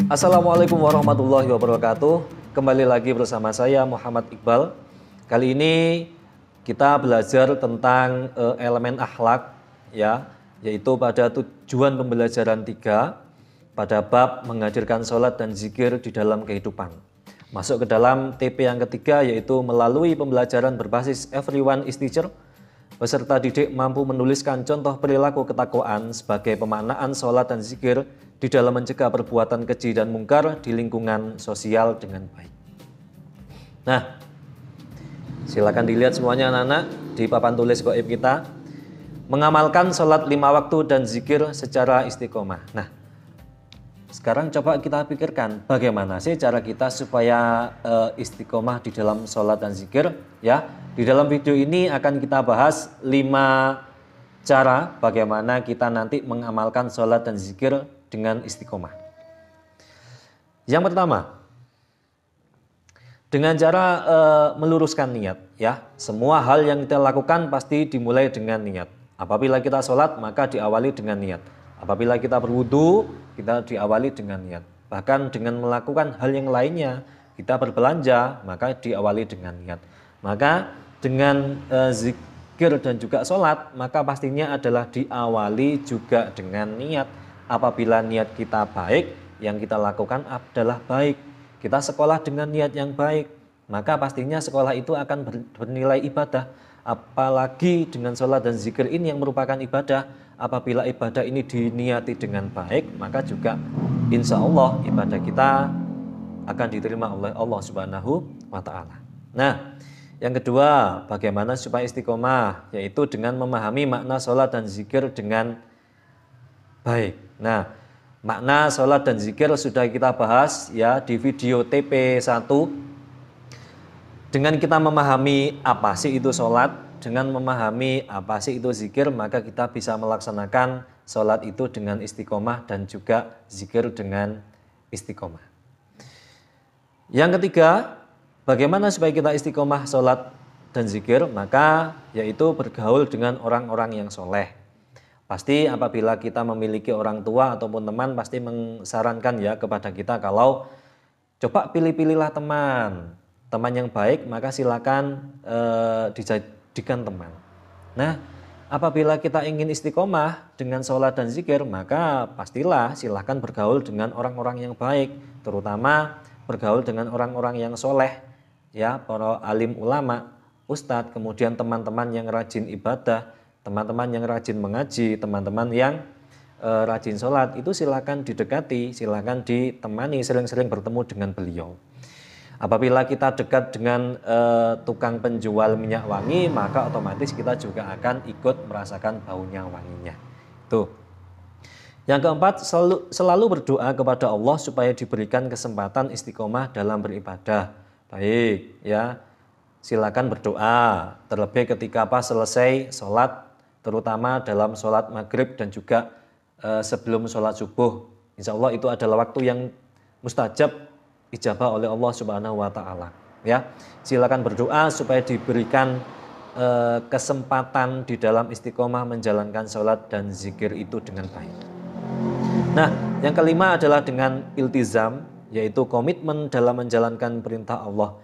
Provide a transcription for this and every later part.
Assalamualaikum warahmatullahi wabarakatuh. Kembali lagi bersama saya Muhammad Iqbal. Kali ini kita belajar tentang elemen akhlak, ya, yaitu pada tujuan pembelajaran 3 pada bab menghadirkan sholat dan zikir di dalam kehidupan. Masuk ke dalam TP yang ketiga, yaitu melalui pembelajaran berbasis everyone is teacher. Peserta didik mampu menuliskan contoh perilaku ketakwaan sebagai pemaknaan sholat dan zikir di dalam mencegah perbuatan keji dan mungkar di lingkungan sosial dengan baik. Nah, silakan dilihat semuanya anak-anak di papan tulis gaib kita. Mengamalkan sholat 5 waktu dan zikir secara istiqomah. Nah, sekarang coba kita pikirkan bagaimana sih cara kita supaya istiqomah di dalam sholat dan zikir, ya. Di dalam video ini akan kita bahas 5 cara bagaimana kita nanti mengamalkan sholat dan zikir dengan istiqomah. Yang pertama, dengan cara meluruskan niat, ya. Semua hal yang kita lakukan pasti dimulai dengan niat. Apabila kita sholat maka diawali dengan niat. Apabila kita berwudu, kita diawali dengan niat. Bahkan dengan melakukan hal yang lainnya, kita berbelanja, maka diawali dengan niat. Maka dengan zikir dan juga sholat, maka pastinya adalah diawali juga dengan niat. Apabila niat kita baik, yang kita lakukan adalah baik. Kita sekolah dengan niat yang baik, maka pastinya sekolah itu akan bernilai ibadah. Apalagi dengan sholat dan zikir ini yang merupakan ibadah. Apabila ibadah ini diniati dengan baik, maka juga insya Allah ibadah kita akan diterima oleh Allah Subhanahu wa Ta'ala. Nah, yang kedua, bagaimana supaya istiqomah, yaitu dengan memahami makna sholat dan zikir dengan baik. Nah, makna sholat dan zikir sudah kita bahas, ya, di video TP1. Dengan kita memahami apa sih itu sholat, dengan memahami apa sih itu zikir, maka kita bisa melaksanakan sholat itu dengan istiqomah dan juga zikir dengan istiqomah. Yang ketiga, bagaimana supaya kita istiqomah sholat dan zikir, maka yaitu bergaul dengan orang-orang yang soleh. Pasti apabila kita memiliki orang tua ataupun teman, pasti mengsarankan ya kepada kita kalau coba pilih-pilihlah teman yang baik, maka silakan dijadikan teman. Nah, apabila kita ingin istiqomah dengan sholat dan zikir, maka pastilah silakan bergaul dengan orang-orang yang baik, terutama bergaul dengan orang-orang yang soleh, ya, para alim ulama, ustadz, kemudian teman-teman yang rajin ibadah, teman-teman yang rajin mengaji, teman-teman yang rajin sholat, itu silakan didekati, silakan ditemani, sering-sering bertemu dengan beliau. Apabila kita dekat dengan tukang penjual minyak wangi, maka otomatis kita juga akan ikut merasakan baunya wanginya. Tuh. Yang keempat, selalu berdoa kepada Allah supaya diberikan kesempatan istiqomah dalam beribadah. Baik, ya. Silakan berdoa, terlebih ketika selesai sholat, terutama dalam sholat maghrib dan juga sebelum sholat subuh. Insya Allah itu adalah waktu yang mustajab ijabah oleh Allah Subhanahu wa Ta'ala, ya. Silakan berdoa supaya diberikan kesempatan di dalam istiqomah menjalankan sholat dan zikir itu dengan baik. Nah, yang kelima adalah dengan iltizam, yaitu komitmen dalam menjalankan perintah Allah.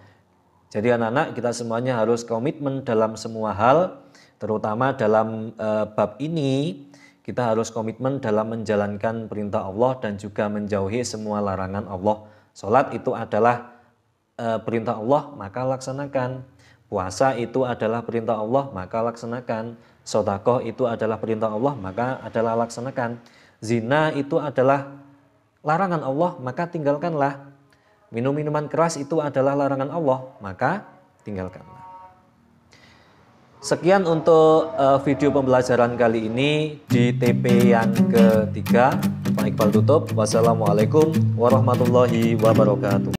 Jadi anak-anak, kita semuanya harus komitmen dalam semua hal, terutama dalam bab ini kita harus komitmen dalam menjalankan perintah Allah dan juga menjauhi semua larangan Allah. Sholat itu adalah perintah Allah, maka laksanakan. Puasa itu adalah perintah Allah, maka laksanakan. Sedekah itu adalah perintah Allah, maka adalah laksanakan. Zina itu adalah larangan Allah, maka tinggalkanlah. Minum minuman keras itu adalah larangan Allah, maka tinggalkanlah. Sekian untuk video pembelajaran kali ini di TP yang ketiga. Pak Iqbal tutup. Wassalamualaikum warahmatullahi wabarakatuh.